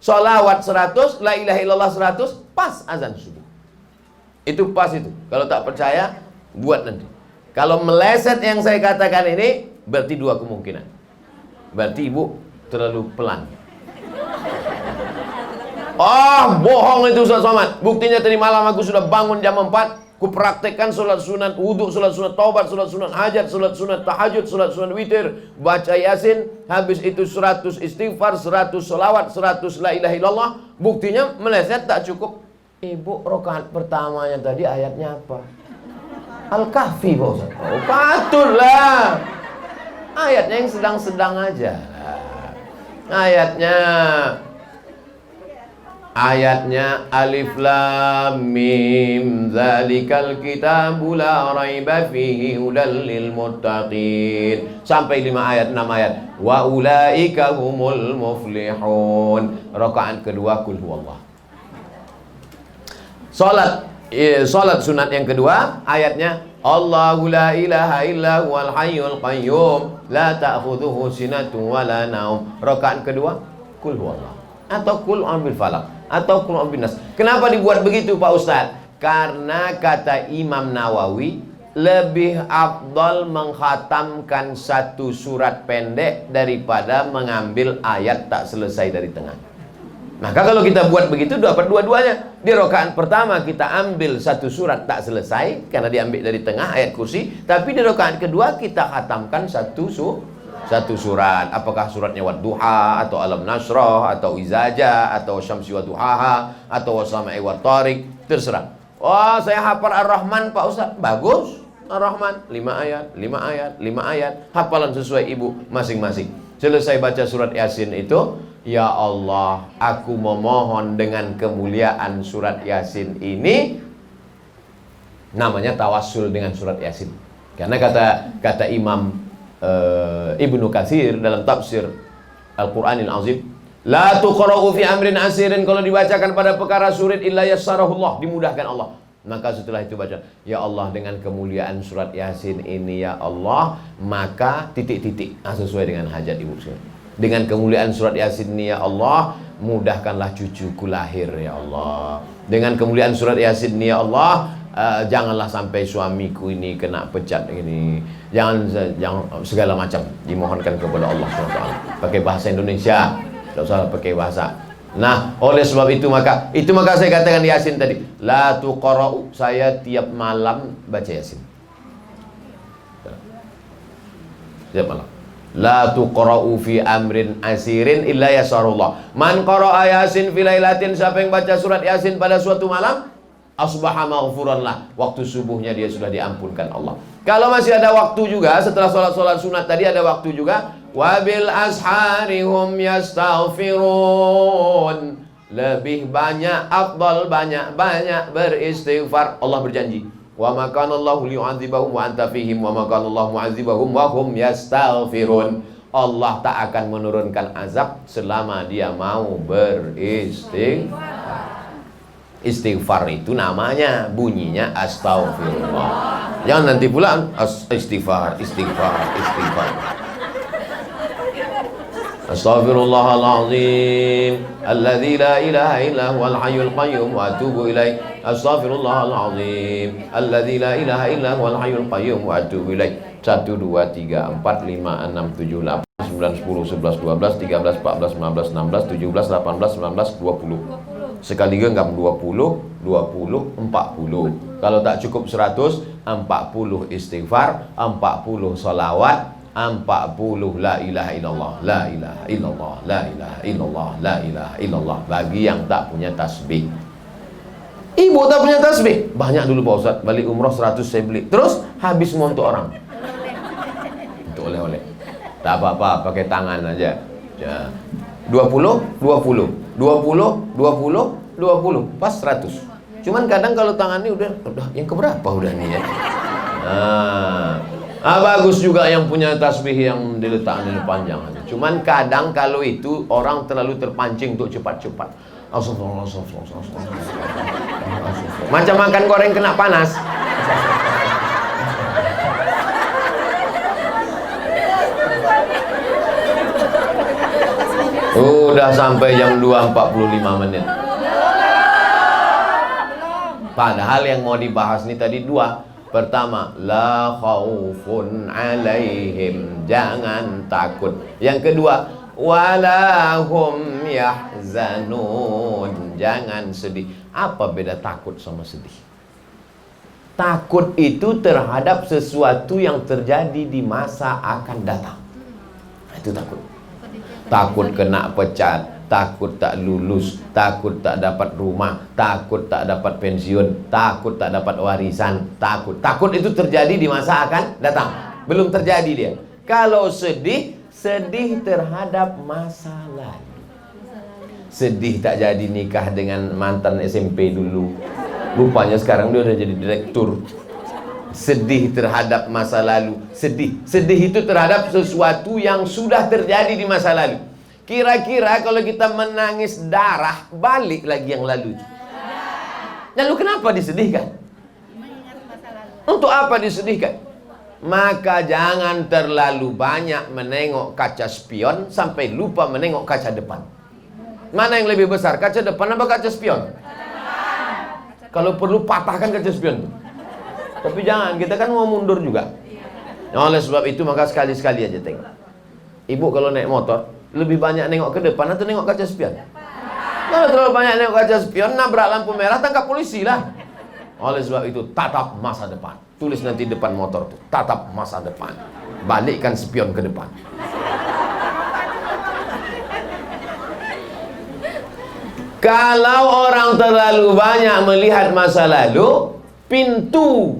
sholawat 100, la ilaha illallah 100, pas azan subuh. Itu pas itu. Kalau tak percaya, buat nanti. Kalau meleset yang saya katakan ini, berarti 2 kemungkinan. Berarti ibu terlalu pelan. Oh, bohong itu Ustaz Somad. Buktinya tadi malam aku sudah bangun jam 4, ku praktekkan sholat sunat wudhu, sholat sunat taubat, sholat sunat hajat, sholat sunat tahajud, sholat sunat witir, baca Yasin, habis itu 100 istighfar, 100 sholawat, 100 la ilaha illallah. Buktinya meleset tak cukup. Ibu, rakaat pertamanya tadi ayatnya apa? Al-Kahfi Pak Ustaz. Oh, patutlah. Ayatnya yang sedang-sedang aja. Ayatnya alif lam mim zalikal kitabu la raiba fihi hudal lil muttaqin. Sampai 5 ayat, 6 ayat. Wa ulaika humul muflihun. Rakaat kedua kul huwallah. Salat sunat yang kedua ayatnya Allahu la ilaha illa huwal hayyul qayyum la ta'khudhuhu sinatun wa la naum. Rakaat kedua kul huwallah atau kul a'udzu falaq atau kul a'udzu nas. Kenapa dibuat begitu Pak Ustaz? Karena kata Imam Nawawi lebih afdal mengkhatamkan satu surat pendek daripada mengambil ayat tak selesai dari tengah. Maka kalau kita buat begitu dapat dua-duanya. Di rakaat pertama kita ambil satu surat tak selesai karena diambil dari tengah ayat kursi, tapi di rakaat kedua kita khatamkan satu surat. Apakah suratnya Wadduha atau Alam Nasrah atau Izaja atau Syamsi wa Duhaha atau Wasama'i wa Tariq, terserah. Oh, saya hafal Ar-Rahman Pak Ustaz. Bagus. Ar-Rahman 5 ayat, 5 ayat, 5 ayat. Hafalan sesuai ibu masing-masing. Selesai baca surat Yasin itu, ya Allah, aku memohon dengan kemuliaan surat Yasin ini, namanya tawassul dengan surat Yasin. Karena kata Imam Ibnu Katsir dalam tafsir Al-Qur'anil Azim, la tuqra'u fi amrin asirin, kalau dibacakan pada perkara sulit illa yassarahullah, dimudahkan Allah. Maka setelah itu baca, ya Allah, dengan kemuliaan surat Yasin ini ya Allah, maka titik-titik sesuai dengan hajat ibu sekalian. Dengan kemuliaan surat Yasin ini ya Allah, mudahkanlah cucuku lahir ya Allah. Dengan kemuliaan surat Yasin ini ya Allah, janganlah sampai suamiku ini kena pecat ini. Jangan segala macam dimohonkan kepada Allah SWT. Pakai bahasa Indonesia, tidak usah pakai bahasa. Nah, oleh sebab itu maka saya katakan di Yasin tadi, la tuqra'u, saya tiap malam baca Yasin. Tiap malam. La tuqra'u fi amrin asirin illa yasarullah. Man qara'a Yasin fi lailatin, siapa yang baca surat Yasin pada suatu malam, asbaha maghfuran lah, waktu subuhnya dia sudah diampunkan Allah. Kalau masih ada waktu juga, setelah sholat sunat tadi ada waktu juga, wabil ashari hum yastaghfirun, lebih banyak, afdal banyak beristighfar. Allah berjanji, wa ma kana Allahu liyu'adzibahum wa anta fihim wa ma kana Allahu mu'adzibahum wa hum yastaghfirun. Allah tak akan menurunkan azab selama dia mau beristighfar. Istighfar itu namanya, bunyinya astaghfirullah. Jangan nanti pula istighfar. Astaghfirullahalazim alladzi la ilaha illa huwal hayyul qayyum wa atubu ilaih. Astaghfirullahalazim alladzi la ilaha illa huwal hayyul qayyum wa atubu ilaih. 1 2 3 4 5 6 7 8 9 10 11 12 13 14 15 16 17 18 19 20. Sekali genggam 20, 40. Kalau tak cukup 100, 40 istighfar, 40 salawat, 40 la ilaha illallah, la ilaha illallah, la ilaha illallah, la ilaha illallah. Bagi yang tak punya tasbih. Ibu tak punya tasbih, banyak dulu Pak Ustaz, balik umroh 100 saya beli. Terus habis semua untuk orang. Untuk oleh-oleh. Tak apa-apa, pakai tangan aja. Ya. 20, pas 100. Cuman kadang kalau tangannya udah yang keberapa udah nih ya. Bagus juga yang punya tasbih yang diletakkan di panjang. Cuman kadang kalau itu orang terlalu terpancing untuk cepat-cepat. Macam makan goreng kena panas. Udah sampai jam 2.45 menit. Padahal yang mau dibahas nih tadi dua. Pertama, la khaufun alaihim, jangan takut. Yang kedua, wala hum yahzanun, jangan sedih. Apa beda takut sama sedih? Takut itu terhadap sesuatu yang terjadi di masa akan datang. Itu takut. Takut kena pecat, takut tak lulus, takut tak dapat rumah, takut tak dapat pensiun, takut tak dapat warisan, takut itu terjadi di masa akan datang. Belum terjadi dia. Kalau sedih terhadap masa lalu. Sedih tak jadi nikah dengan mantan SMP dulu, rupanya sekarang dia udah jadi direktur. Sedih terhadap masa lalu. Sedih itu terhadap sesuatu yang sudah terjadi di masa lalu. Kira-kira kalau kita menangis darah, balik lagi yang lalu. Lalu kenapa disedihkan? Untuk apa disedihkan? Maka jangan terlalu banyak menengok kaca spion sampai lupa menengok kaca depan. Mana yang lebih besar, kaca depan apa kaca spion? Kalau perlu patahkan kaca spion. Tapi jangan, kita kan mau mundur juga. Oleh sebab itu maka sekali-sekali aja tengok. Ibu kalau naik motor, lebih banyak nengok ke depan atau nengok kaca spion? Kalau terlalu banyak nengok kaca spion, nabrak lampu merah, tangkap polisi lah. Oleh sebab itu, tatap masa depan. Tulis nanti depan motor tuh, tatap masa depan. Balikkan spion ke depan. Kalau orang terlalu banyak melihat masa lalu, pintu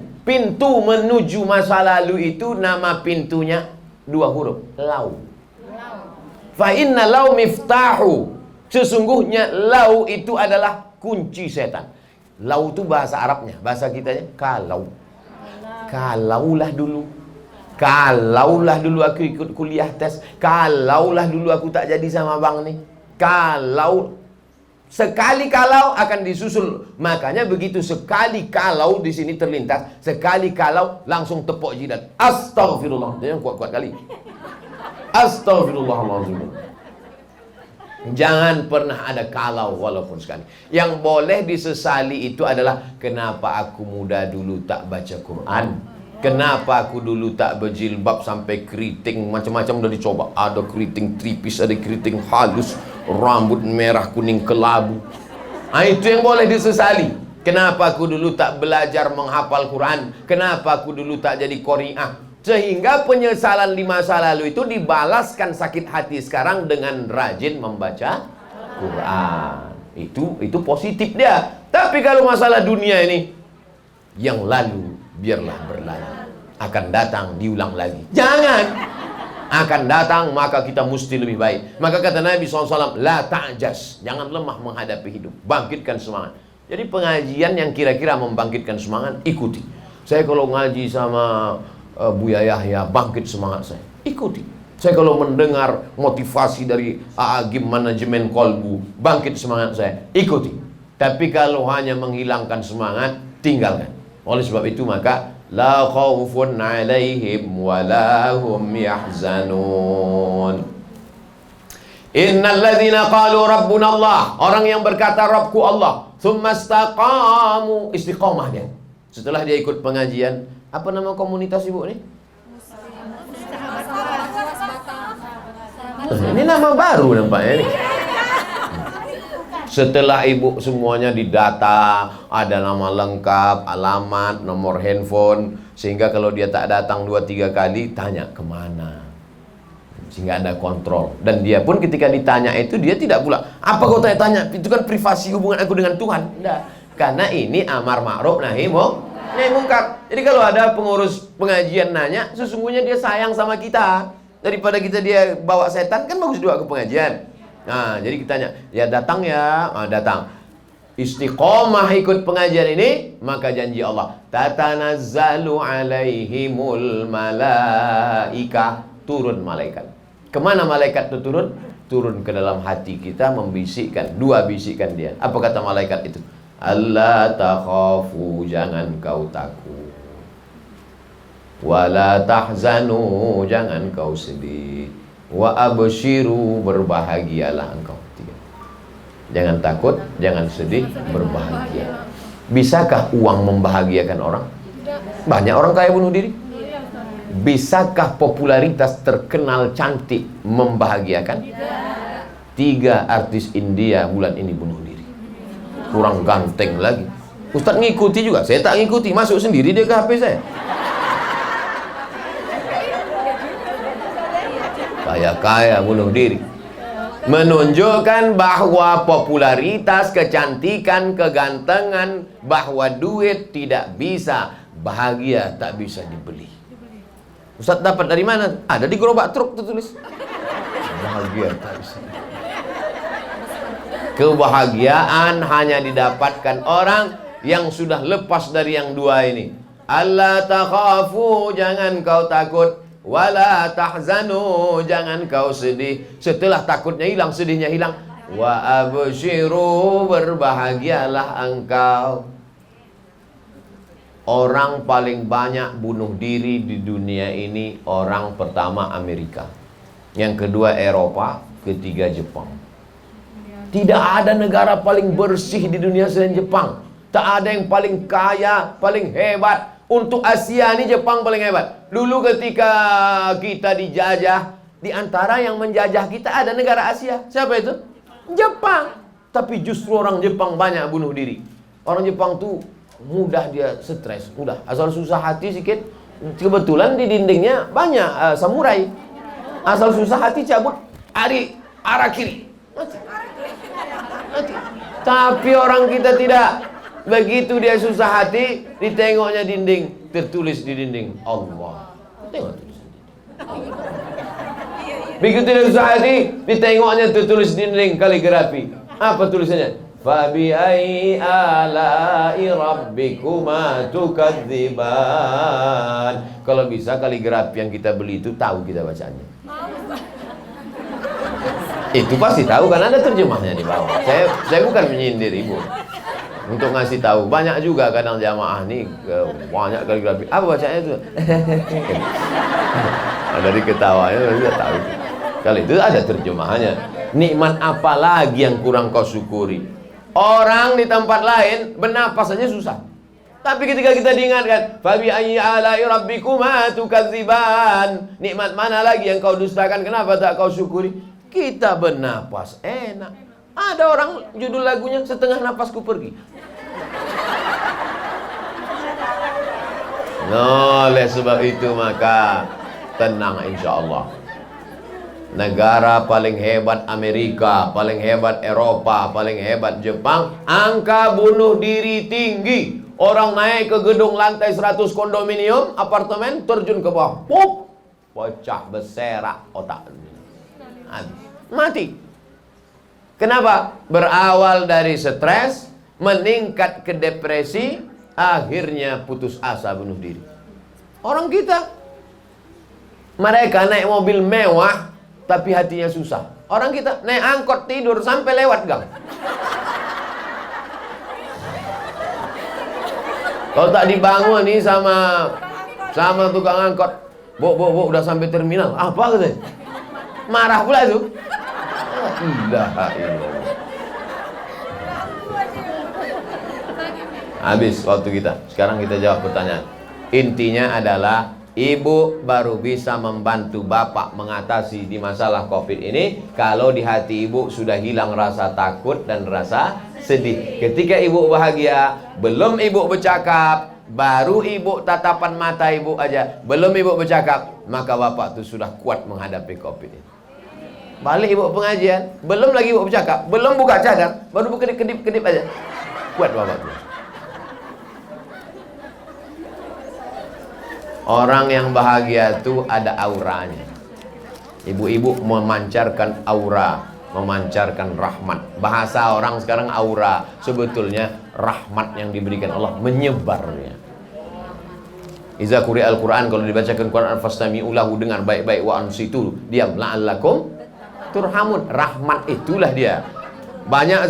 menuju masa lalu itu nama pintunya 2 huruf, lau. Fa inna lau miftahu. Sesungguhnya lau itu adalah kunci setan. Lau itu bahasa Arabnya, bahasa kitanya kalau. Kalaulah dulu. Kalaulah dulu aku ikut kuliah tes. Kalaulah dulu aku tak jadi sama bang nih. Kalau sekali kalau akan disusul. Makanya begitu sekali kalau di sini terlintas, sekali kalau langsung tepuk jidat. Astagfirullah. Dia kuat-kuat kali. Astagfirullahaladzim. Jangan pernah ada kalau walaupun sekali. Yang boleh disesali itu adalah kenapa aku muda dulu tak baca Quran. Kenapa aku dulu tak berjilbab sampai keriting macam-macam udah dicoba. Ada keriting tripis, ada keriting halus, rambut merah kuning kelabu. Itu yang boleh disesali. Kenapa aku dulu tak belajar menghafal Quran? Kenapa aku dulu tak jadi qari'ah? Sehingga penyesalan di masa lalu itu dibalaskan sakit hati sekarang dengan rajin membaca Quran. Itu positif dia. Tapi kalau masalah dunia ini, yang lalu biarlah berlalu. Akan datang diulang lagi. Jangan. Akan datang maka kita mesti lebih baik. Maka kata Nabi SAW, la ta'jas. Jangan lemah menghadapi hidup. Bangkitkan semangat. Jadi pengajian yang kira-kira membangkitkan semangat, ikuti. Saya kalau ngaji sama Buya Yahya, bangkit semangat saya, ikuti. Saya kalau mendengar motivasi dari Agim Manajemen Kolbu, bangkit semangat saya, ikuti. Tapi kalau hanya menghilangkan semangat, tinggalkan. Oleh sebab itu maka la khaufun alaihim wa la hum yahzanun. Innal ladzina qalu rabbuna Allah, orang yang berkata Rabbku Allah, tsumma istaqamu, istiqamah dia. Setelah dia ikut pengajian, apa nama komunitas ibu nih? Ini nama baru nampaknya nih. Setelah ibu semuanya didata, ada nama lengkap, alamat, nomor handphone, sehingga kalau dia tak datang 2-3 kali, tanya kemana, sehingga ada kontrol. Dan dia pun ketika ditanya itu, dia tidak pula, apa kau tanya-tanya, itu kan privasi hubungan aku dengan Tuhan. Tidak, karena ini amar ma'ruf nahi mungkar. Jadi kalau ada pengurus pengajian nanya, sesungguhnya dia sayang sama kita. Daripada kita dia bawa setan, kan bagus juga ke pengajian. Nah, jadi kita tanya, ya datang ya, datang. Istiqomah ikut pengajian ini, maka janji Allah, tatanazzalu alaihimul malaika, turun malaikat. Kemana malaikat itu turun? Turun ke dalam hati kita, membisikkan, 2 bisikan dia. Apa kata malaikat itu? Allah takhafu, jangan kau takut. Wala tahzanu, jangan kau sedih. Wa abshiru, berbahagialah engkau. 3. Jangan takut, jangan sedih, berbahagia. Bisakah uang membahagiakan orang? Banyak orang kaya bunuh diri. Bisakah popularitas terkenal cantik membahagiakan? 3 artis India bulan ini bunuh diri. Kurang ganteng lagi. Ustaz ngikuti juga, saya tak ngikuti, masuk sendiri dia ke HP saya. Kaya-kaya bunuh diri. Menunjukkan bahwa popularitas, kecantikan, kegantengan, bahwa duit tidak bisa, bahagia tak bisa dibeli. Ustaz dapat dari mana? Ada di gerobak truk tertulis. Bahagia tak bisa. Kebahagiaan hanya didapatkan orang yang sudah lepas dari yang 2 ini. Allah takhafu, jangan kau takut. Wala tahzanu, jangan kau sedih. Setelah takutnya hilang, sedihnya hilang. Wa abshiru, berbahagialah engkau. Orang paling banyak bunuh diri di dunia ini, orang pertama Amerika, yang kedua Eropa, ketiga Jepang. Tidak ada negara paling bersih di dunia selain Jepang. Tak ada yang paling kaya, paling hebat. Untuk Asia ini Jepang paling hebat. Dulu ketika kita dijajah, di antara yang menjajah kita ada negara Asia. Siapa itu? Jepang. Tapi justru orang Jepang banyak bunuh diri. Orang Jepang tuh mudah dia stres, mudah. Asal susah hati sedikit, kebetulan di dindingnya banyak samurai. Asal susah hati cabut, arah kiri. Mati. Tapi orang kita tidak. Begitu dia susah hati, ditengoknya dinding, tertulis di dinding Allah. Tengok tulisan dinding. Begitu dia susah hati, ditengoknya tertulis di dinding kaligrafi. Apa tulisannya? Fabi ai ala'i rabbikuma tukadziban. Kalau bisa kaligrafi yang kita beli itu tahu kita bacanya. Itu pasti tahu kan, ada terjemahnya di bawah. Saya bukan menyindir ibu. Untuk ngasih tahu, banyak juga kadang jamaah nih banyak kaligrafi. Apa bacanya itu? Dari ketawanya sudah tahu. Kalau itu ada terjemahannya. Nikmat apa lagi yang kurang kau syukuri? Orang di tempat lain bernapas saja susah. Tapi ketika kita diingatkan, fabi ayyi ala'i rabbikuma tukadziban. Nikmat mana lagi yang kau dustakan? Kenapa tak kau syukuri? Kita bernapas enak. Ada orang judul lagunya setengah napasku pergi. Oleh sebab itu maka tenang insyaallah. Negara paling hebat Amerika, paling hebat Eropa, paling hebat Jepang, angka bunuh diri tinggi. Orang naik ke gedung lantai 100 kondominium, apartemen, terjun ke bawah, pop, pecah berserak otak, mati. Kenapa? Berawal dari stres, meningkat ke depresi, akhirnya putus asa bunuh diri. Orang kita, mereka naik mobil mewah, tapi hatinya susah. Orang kita naik angkot tidur sampai lewat gang. Kalau tak dibangun nih sama tukang angkot, bu udah sampai terminal. Apa katanya? Marah pula itu. Ilaha illallah. Habis waktu kita. Sekarang kita jawab pertanyaan. Intinya adalah ibu baru bisa membantu bapak mengatasi di masalah COVID ini kalau di hati ibu sudah hilang rasa takut dan rasa sedih. Ketika ibu bahagia, belum ibu bercakap, baru ibu tatapan mata ibu aja, belum ibu bercakap, maka bapak itu sudah kuat menghadapi COVID ini. Balik ibu pengajian, belum lagi ibu bercakap, belum buka cadar, baru kedip-kedip aja, kuat bapak itu. Orang yang bahagia itu ada auranya. Ibu-ibu memancarkan aura, memancarkan rahmat. Bahasa orang sekarang aura, sebetulnya rahmat yang diberikan Allah menyebarnya. Iza quri'al Quran, kalau dibacakan Quran fastami'u lahu, dengar baik-baik, wa ansitu, diam, la'allakum turhamun. Rahmat itulah dia. Banyak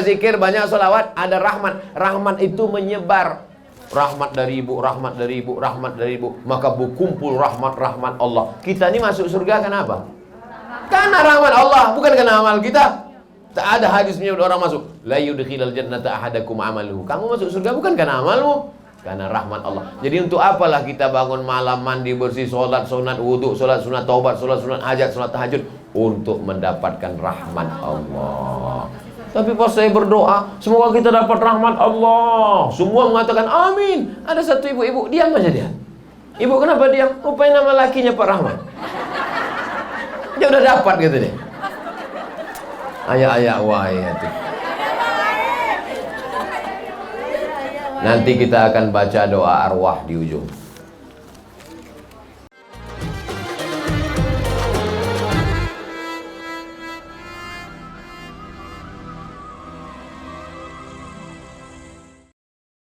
zikir, banyak salawat, ada rahmat. Rahmat itu menyebar. Rahmat dari ibu, rahmat dari ibu, rahmat dari ibu. Maka berkumpul rahmat-rahmat Allah. Kita ini masuk surga kenapa? Karena rahmat Allah, bukan karena amal kita. Tak ada hadis menyebut orang masuk la yudkhilal jannata ahadakum amaluhu. Kamu masuk surga bukan karena amalmu, karena rahmat Allah. Jadi untuk apalah kita bangun malam, mandi bersih, sholat sunat wudu, sholat sunat taubat, sholat sunat hajat, sholat tahajud, untuk mendapatkan rahmat Allah. Tapi pas saya berdoa, semoga kita dapat rahmat Allah, semua mengatakan amin. Ada satu ibu-ibu diam aja dia. Ibu kenapa diam? Rupanya nama lakinya Pak Rahmat. Dia udah dapat gitu deh. Ayah wahai itu. Nanti kita akan baca doa arwah di ujung.